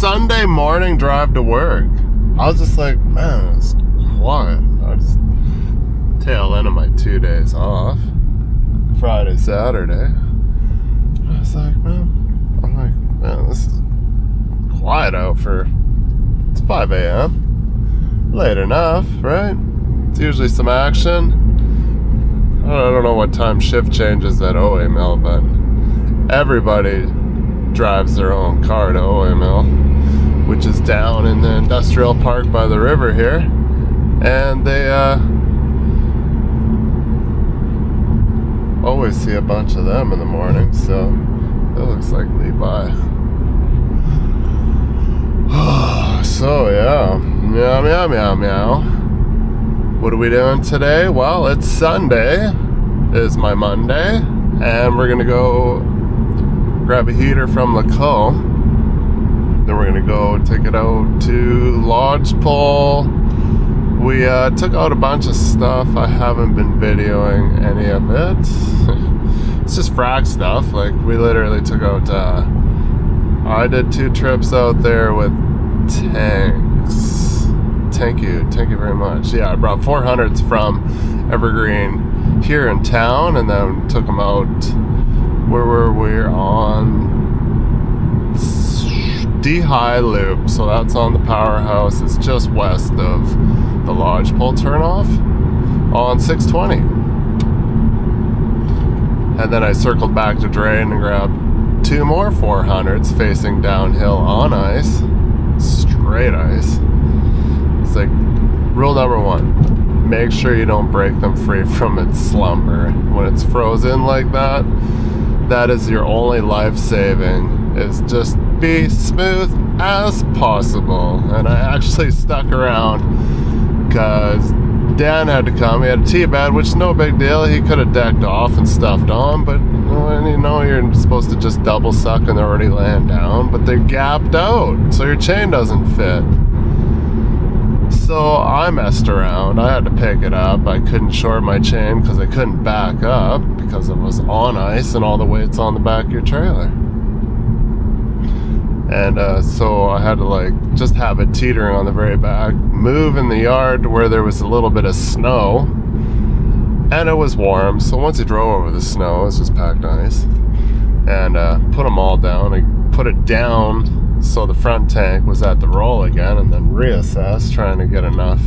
Sunday morning drive to work. I was just like, man, it's quiet. I just tail end of my 2 days off, Friday, Saturday. I was like, man, this is quiet out for, it's 5 a.m. Late enough, right? It's usually some action. I don't know what time shift changes at OA Mill, but everybody drives their own car to OA Mill, which is down in the industrial park by the river here. And they always see a bunch of them in the morning, so it looks like Levi. So yeah, meow. What are we doing today? Well, it's Sunday, is my Monday, and we're gonna go grab a heater from Lacombe. Then we're gonna go take it out to Lodgepole. We took out a bunch of stuff. I haven't been videoing any of it. It's just frack stuff. Like, we literally took out, I did 2 trips out there with tanks. Thank you very much. Yeah, I brought 400s from Evergreen here in town, and then took them out. Where were we? On D-High Loop, so that's on the Powerhouse. It's just west of the Lodgepole turnoff on 620. And then I circled back to Drain and grabbed 2 more 400s facing downhill on ice, straight ice. It's like, rule number 1, make sure you don't break them free from its slumber. When it's frozen like that, that is your only life saving, is just be smooth as possible. And I actually stuck around because Dan had to come. He had a T-bed, which is no big deal. He could have decked off and stuffed on, but when you know you're supposed to just double suck and they're already laying down, but they're gapped out, so your chain doesn't fit. So I messed around. I had to pick it up. I couldn't short my chain because I couldn't back up because it was on ice and all the weight's on the back of your trailer. And so I had to just have it teetering on the very back, move in the yard to where there was a little bit of snow, and it was warm. So once you drove over the snow, it was just packed ice, and put them all down. I put it down so the front tank was at the roll again, and then reassess, trying to get enough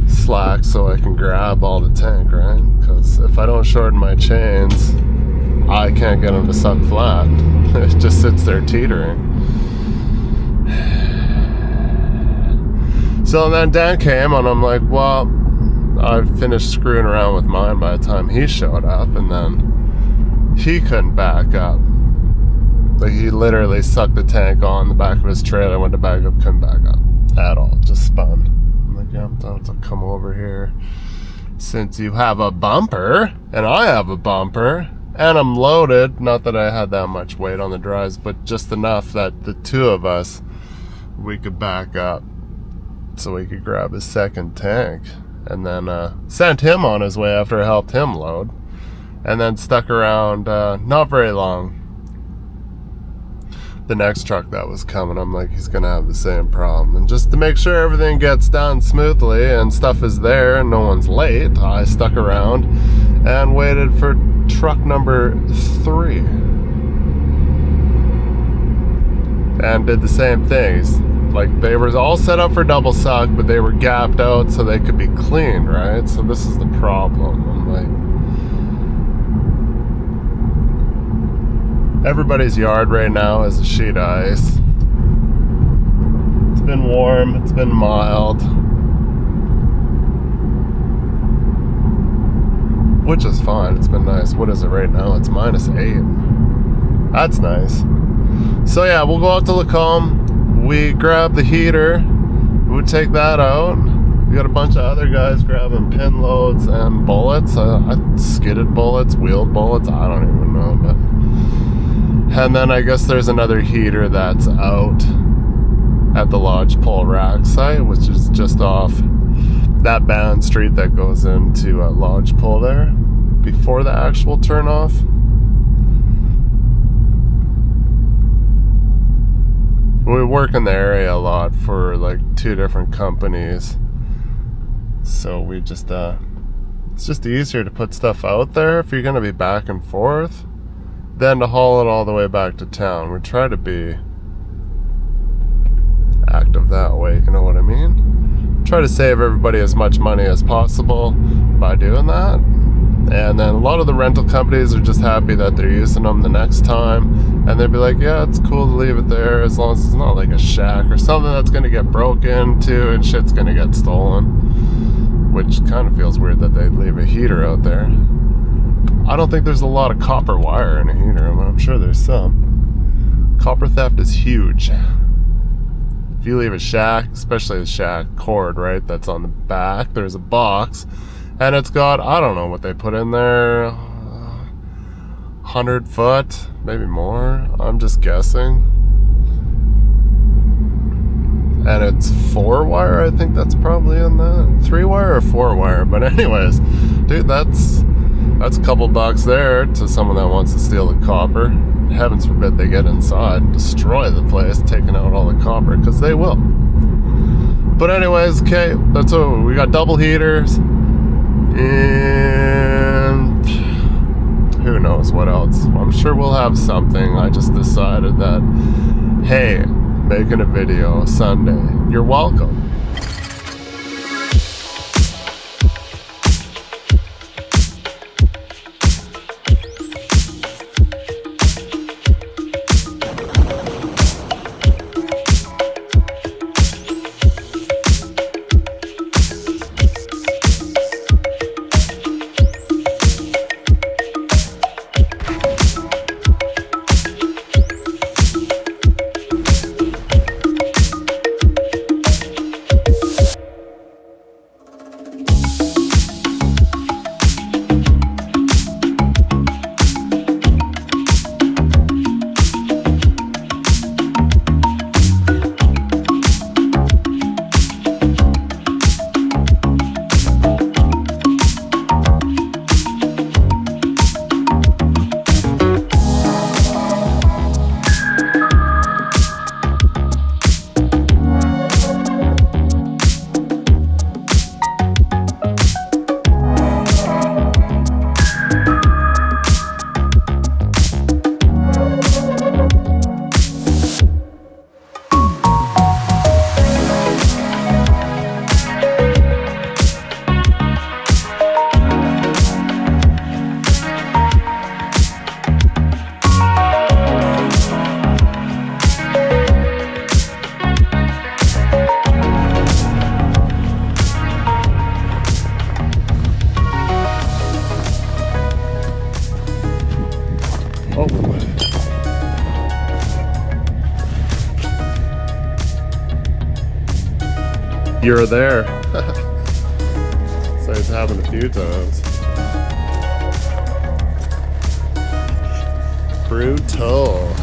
slack so I can grab all the tank, right? Because if I don't shorten my chains, I can't get them to suck flat. It just sits there teetering. So then Dan came, and I'm like, well, I finished screwing around with mine by the time he showed up, and then he couldn't back up. Like, he literally sucked the tank on the back of his trailer, went to back up, couldn't back up at all, just spun. I'm like, yeah, I'm going to come over here. Since you have a bumper, and I have a bumper, and I'm loaded, not that I had that much weight on the drives, but just enough that the 2 of us, we could back up so we could grab his second tank. And then sent him on his way after I helped him load. And then stuck around not very long. The next truck that was coming, I'm like, he's gonna have the same problem. And just to make sure everything gets done smoothly and stuff is there and no one's late, I stuck around and waited for truck number 3. And did the same things. Like, they were all set up for double suck, but they were gapped out so they could be cleaned, right? So this is the problem. I'm like, everybody's yard right now is a sheet of ice. It's been warm, it's been mild, which is fine. It's been nice. What is it right now? It's -8. That's nice. So yeah, we'll go out to Lacombe. We grab the heater. We'll take that out. We got a bunch of other guys grabbing pin loads and bullets. Skidded bullets, wheeled bullets, I don't even know, but. And then I guess there's another heater that's out at the Lodgepole rack site, which is just off that band street that goes into Lodgepole there, before the actual turnoff. We work in the area a lot for like 2 different companies. So we just, it's just easier to put stuff out there if you're going to be back and forth than to haul it all the way back to town. We try to be active that way, you know what I mean? Try to save everybody as much money as possible by doing that. And then a lot of the rental companies are just happy that they're using them the next time. And they'd be like, yeah, it's cool to leave it there as long as it's not like a shack or something that's going to get broken into and shit's going to get stolen. Which kind of feels weird that they'd leave a heater out there. I don't think there's a lot of copper wire in a heater, but I'm sure there's some. Copper theft is huge. If you leave a shack, especially a shack cord, right, that's on the back, there's a box, and it's got, I don't know what they put in there, 100 foot, maybe more, I'm just guessing. And it's 4 wire, I think that's probably in that. 3 wire or 4 wire, but anyways, dude, that's a couple bucks there to someone that wants to steal the copper. Heavens forbid they get inside and destroy the place, taking out all the copper, because they will. But anyways, okay, that's what we got. Double heaters, and who knows what else. I'm sure we'll have something. I just decided that, hey, making a video Sunday, you're welcome. Oh. You're there. So it's happened a few times. Brutal.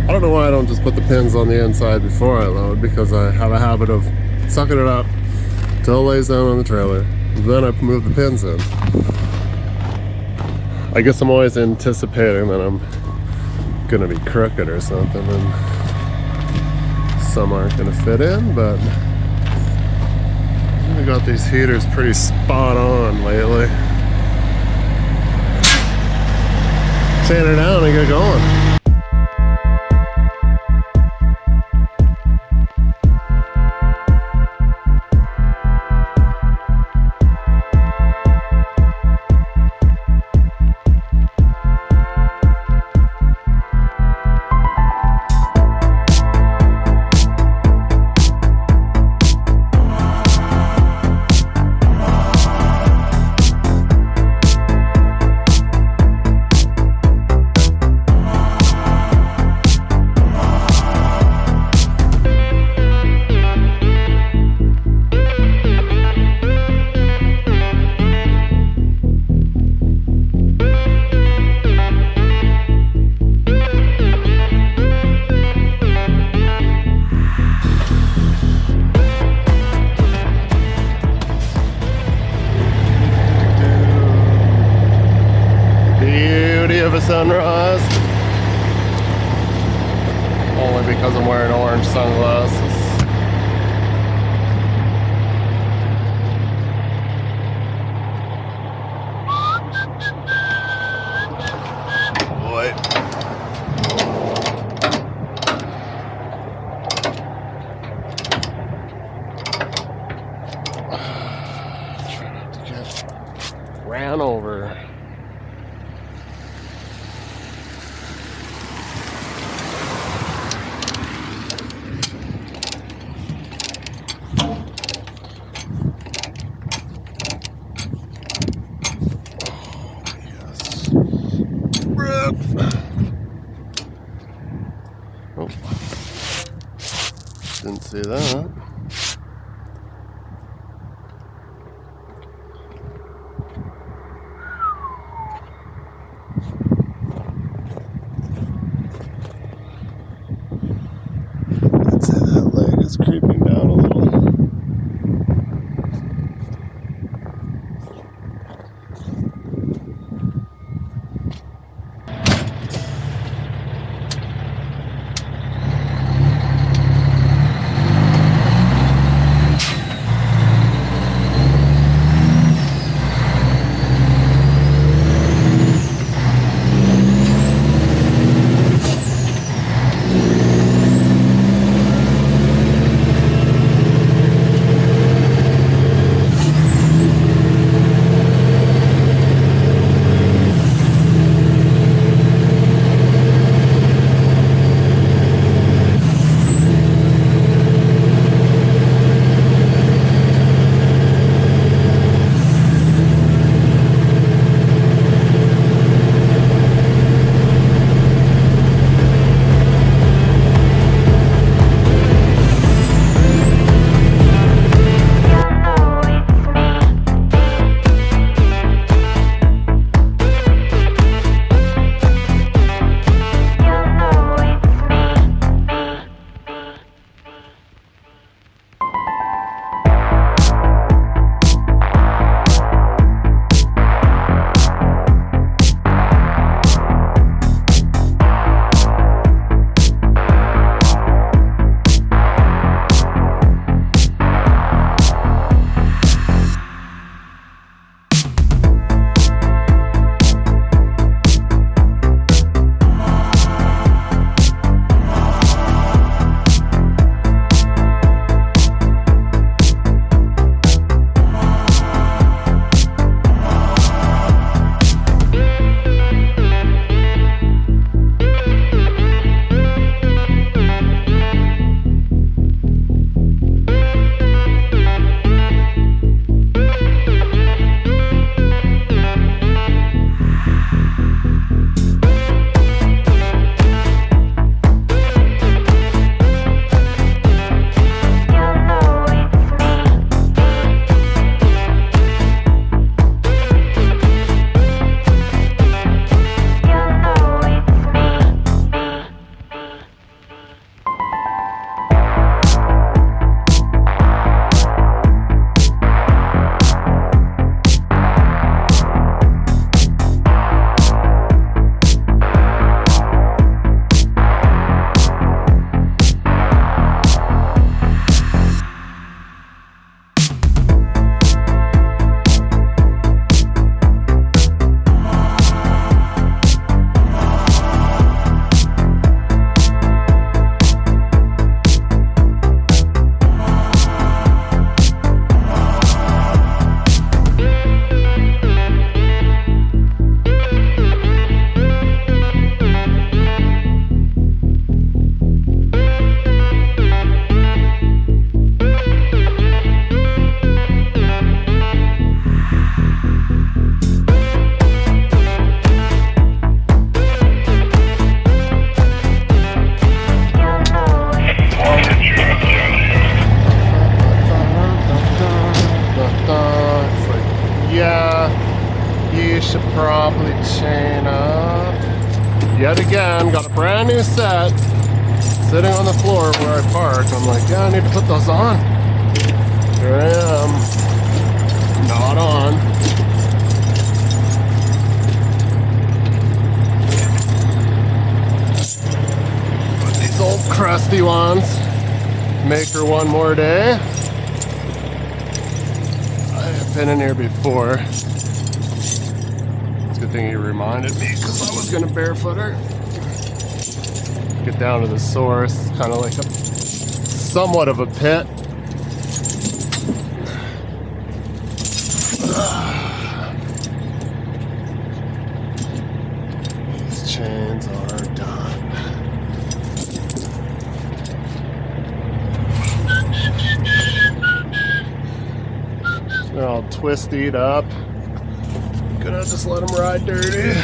I don't know why I don't just put the pins on the inside before I load, because I have a habit of sucking it up till it lays down on the trailer. Then I move the pins in. I guess I'm always anticipating that I'm gonna be crooked or something and some aren't gonna fit in, but we got these heaters pretty spot on lately. Sand her down and get going. Of a sunrise, only because I'm wearing orange sunglasses. Boy. Try not to get ran over. Oh, didn't see that. I'd say that leg is creeping down a little. new set sitting on the floor where I parked. I'm like, yeah, I need to put those on. Here I am. Not on. Put these old crusty ones. Make her one more day. I've been in here before. It's a good thing you reminded me because I was gonna barefoot her. Get down to the source, kind of like a somewhat of a pit. These chains are done. They're all twisted up. Gonna just let them ride dirty.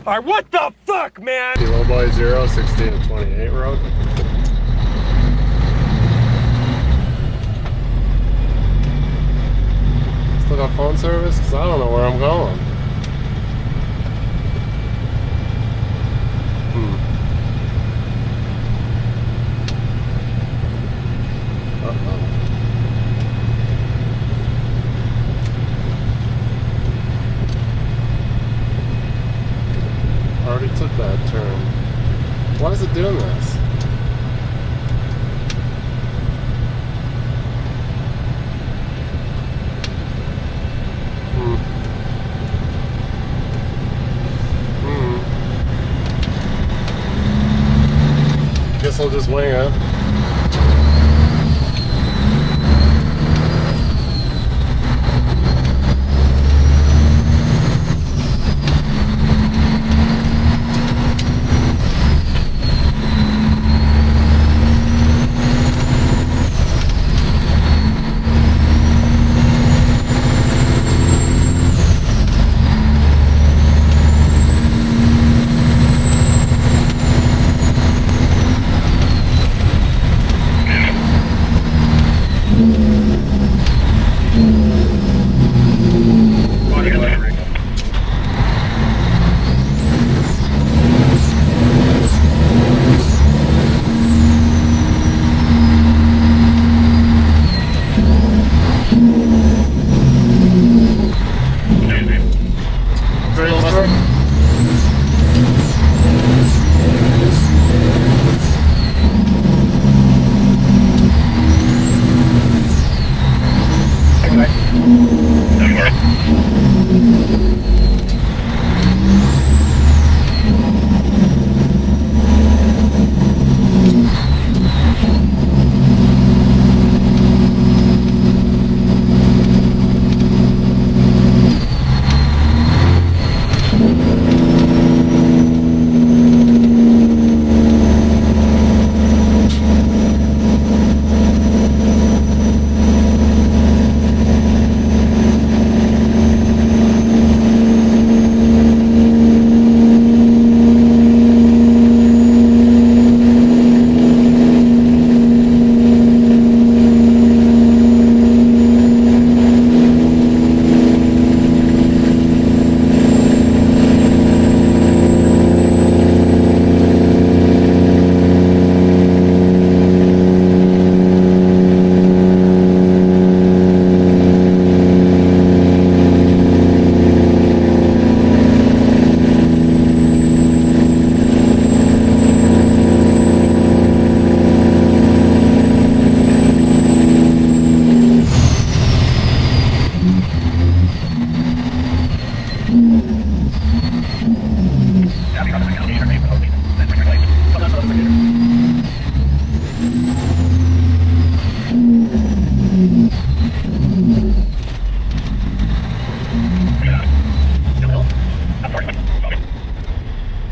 Alright, what the fuck, man? Low boy 0, 16 to 28 road. Still got phone service? Because I don't know where I'm going. Already took that turn. Why is it doing this? Guess I'll just wing it.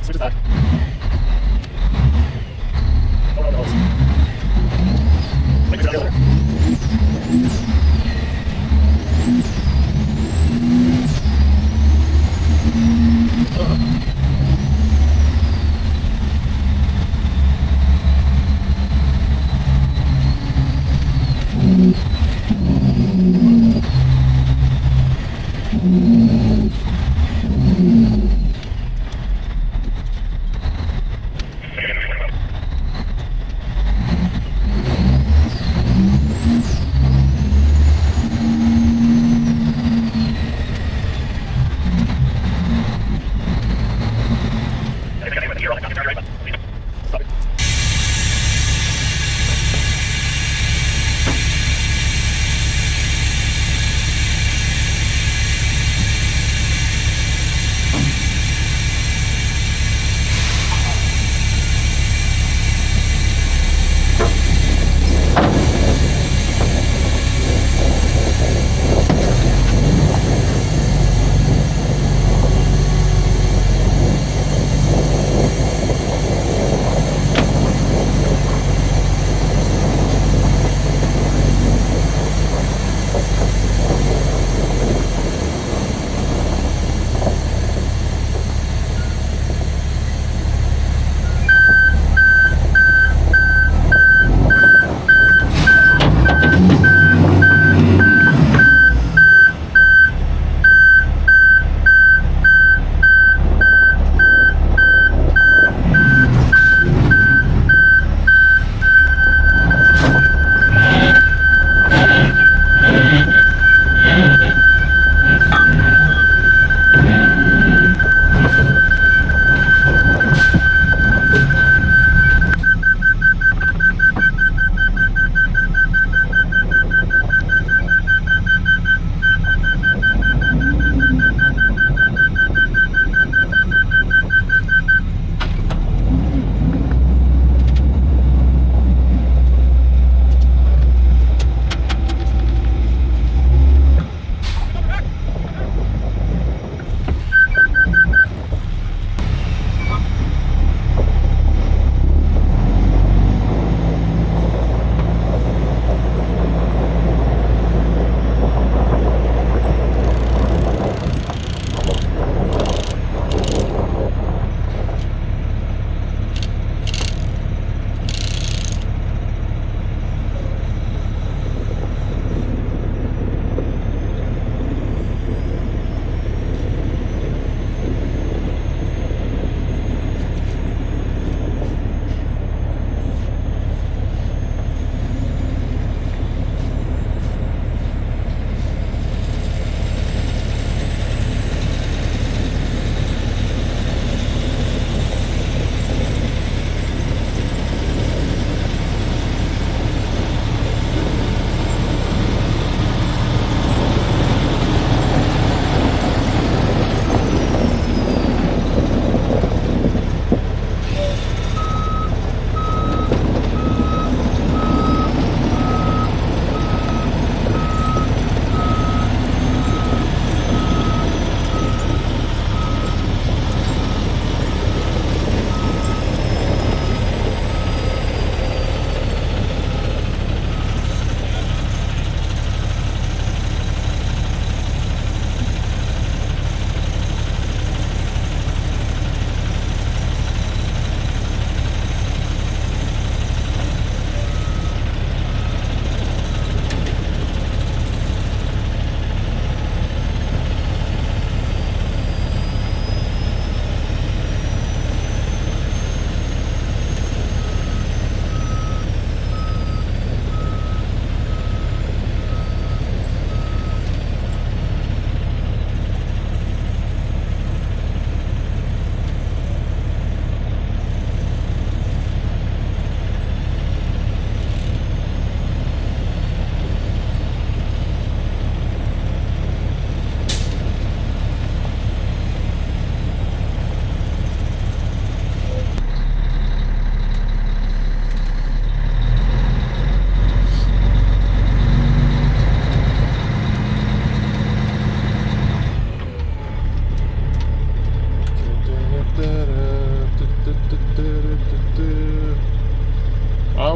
Switches back.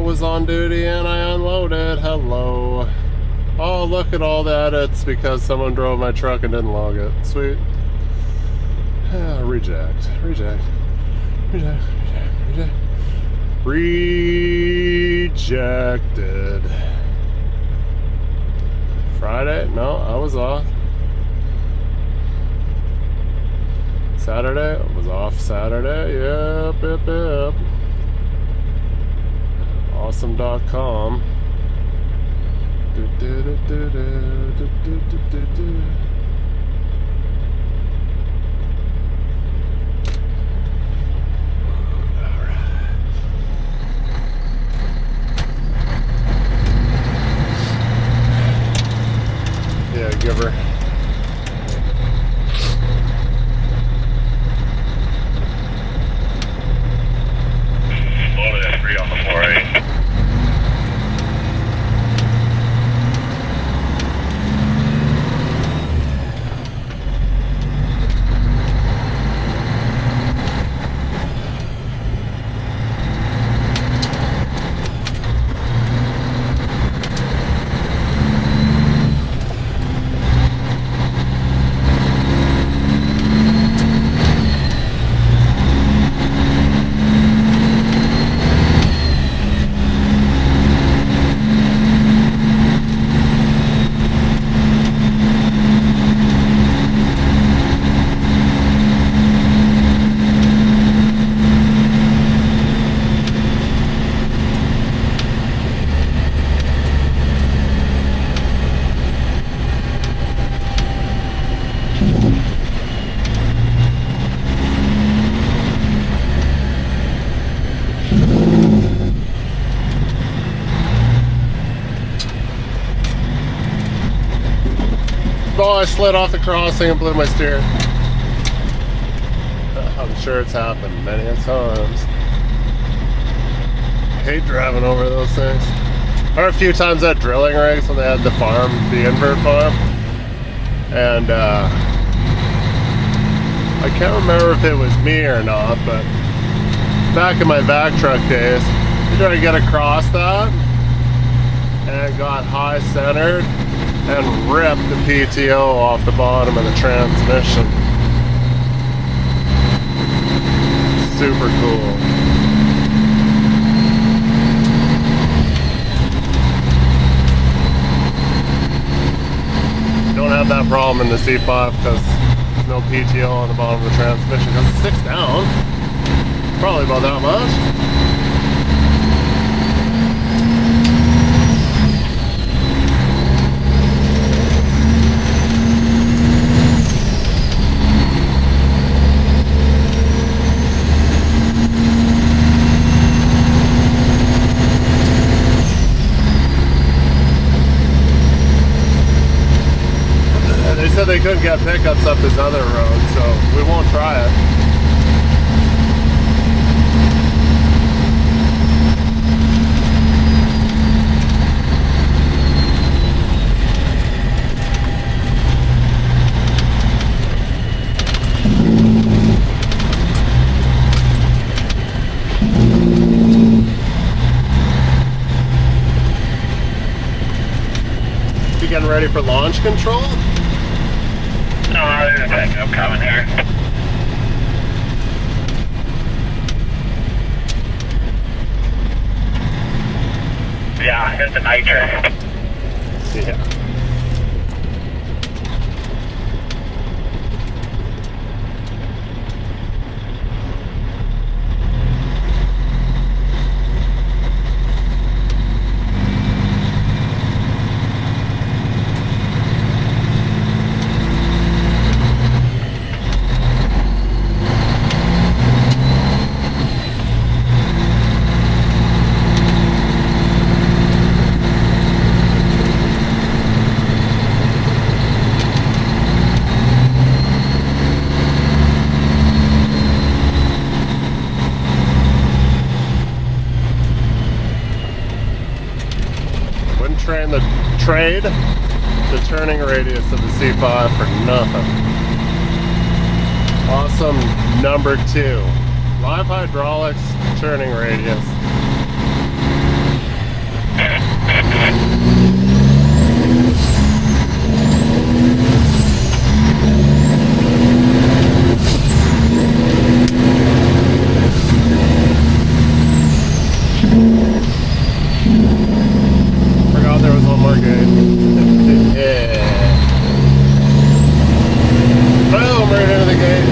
was on duty and I unloaded. Hello. Oh, look at all the edits because someone drove my truck and didn't log it. Sweet. Reject. Rejected. Friday? No, I was off. Saturday? I was off Saturday. Yep. Awesome.com. Yeah, give her. Loaded at 3 on the 4-8. Oh, I slid off the crossing and blew my steer. I'm sure it's happened many times. Hate driving over those things. Or a few times at drilling rigs when they had the farm, the invert farm. And I can't remember if it was me or not, but back in my vac truck days, I tried to get across that and got high centered and ripped the PTO off the bottom of the transmission. Super cool. Don't have that problem in the C5 because there's no PTO on the bottom of the transmission because it's 6 down. Probably about that much. They said they couldn't get pickups up this other road, so we won't try it. You getting ready for launch control? No, there's a backup coming here. Yeah, hit the nitrous. Yeah. Trade the turning radius of the C5 for nothing. Awesome number 2. Live hydraulics turning radius. Forgot there was one more gate. Yeah. Boom, right into the gate.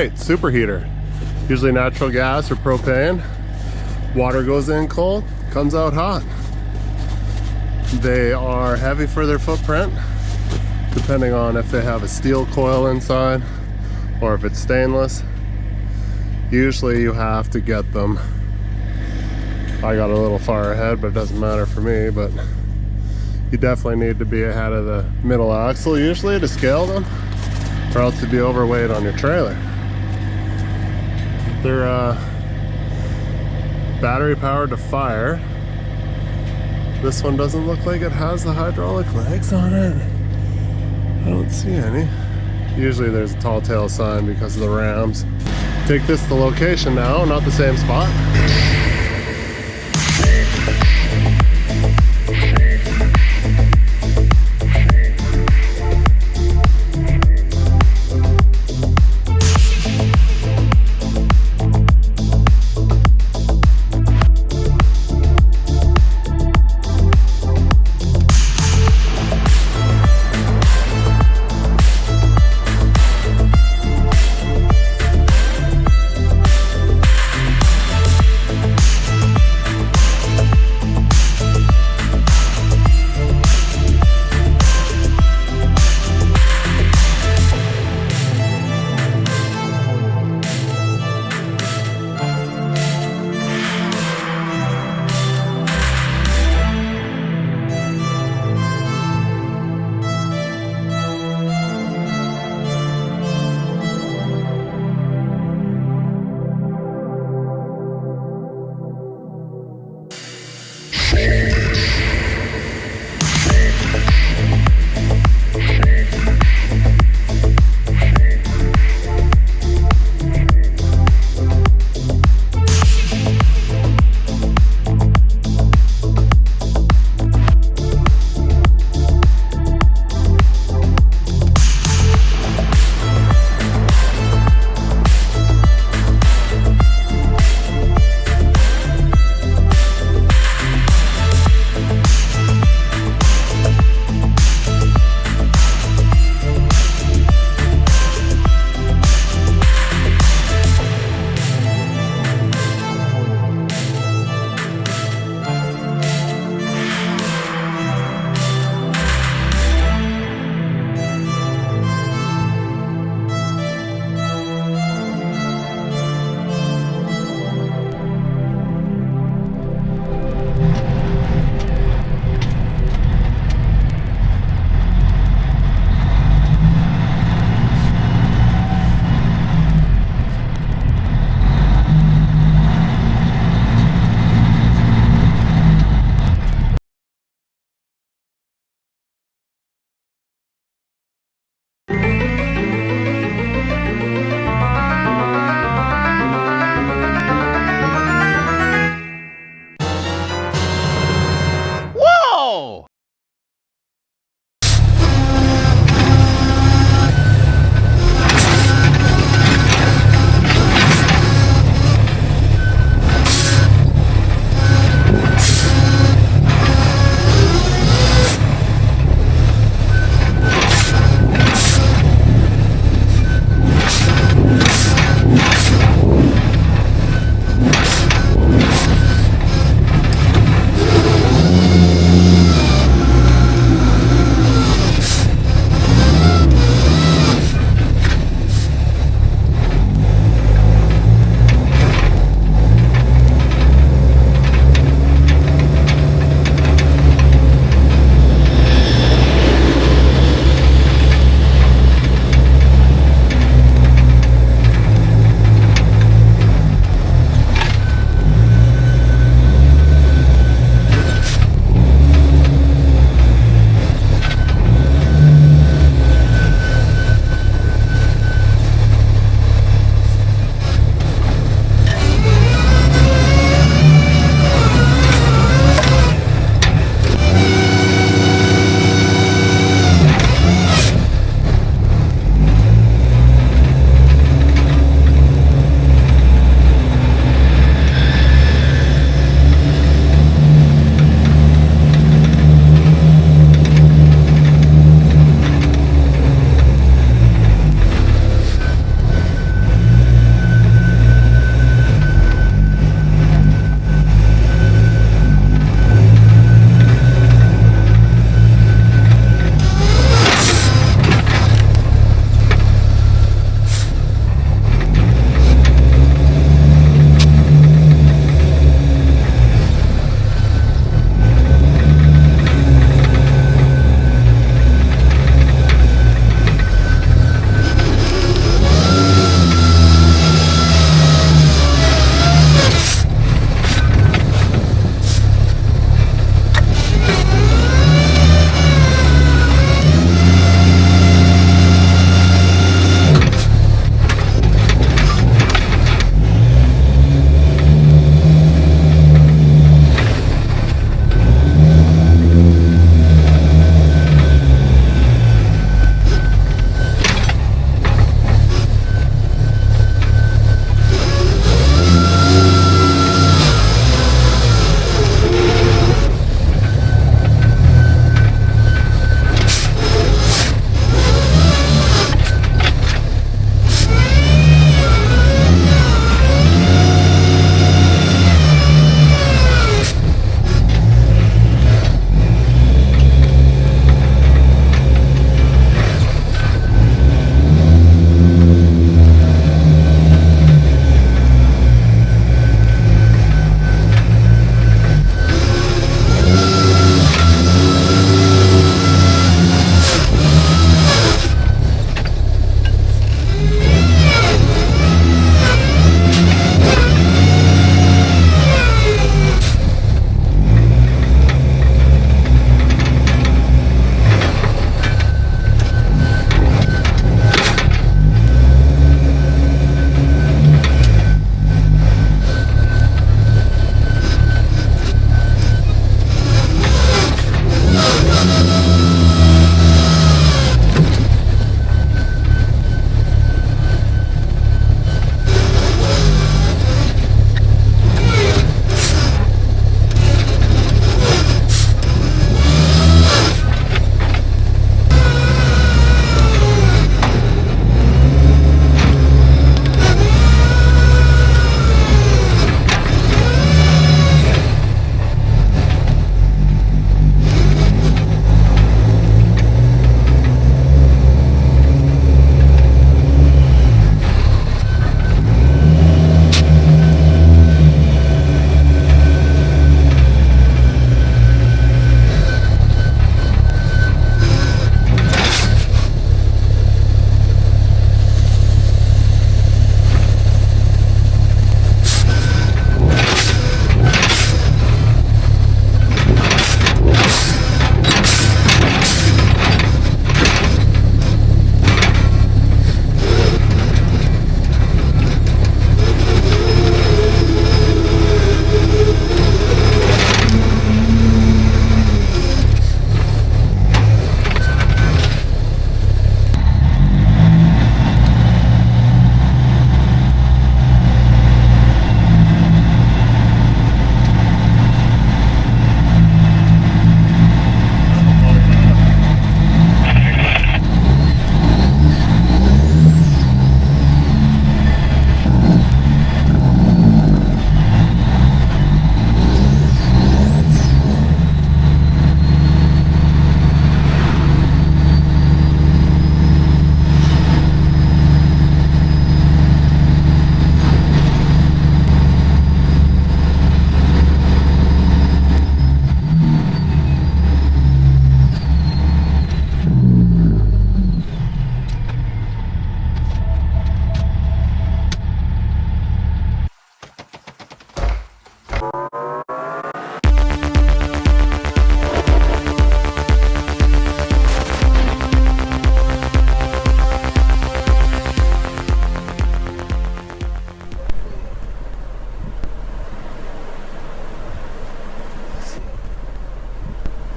right, superheater. Usually natural gas or propane. Water goes in cold, comes out hot. They are heavy for their footprint, depending on if they have a steel coil inside or if it's stainless. Usually you have to get them. I got a little far ahead, but it doesn't matter for me, but you definitely need to be ahead of the middle axle usually to scale them, or else you'd be overweight on your trailer. They're battery powered to fire. This one doesn't look like it has the hydraulic legs on it. I don't see any. Usually there's a tall tale sign because of the rams. Take this to location now, not the same spot.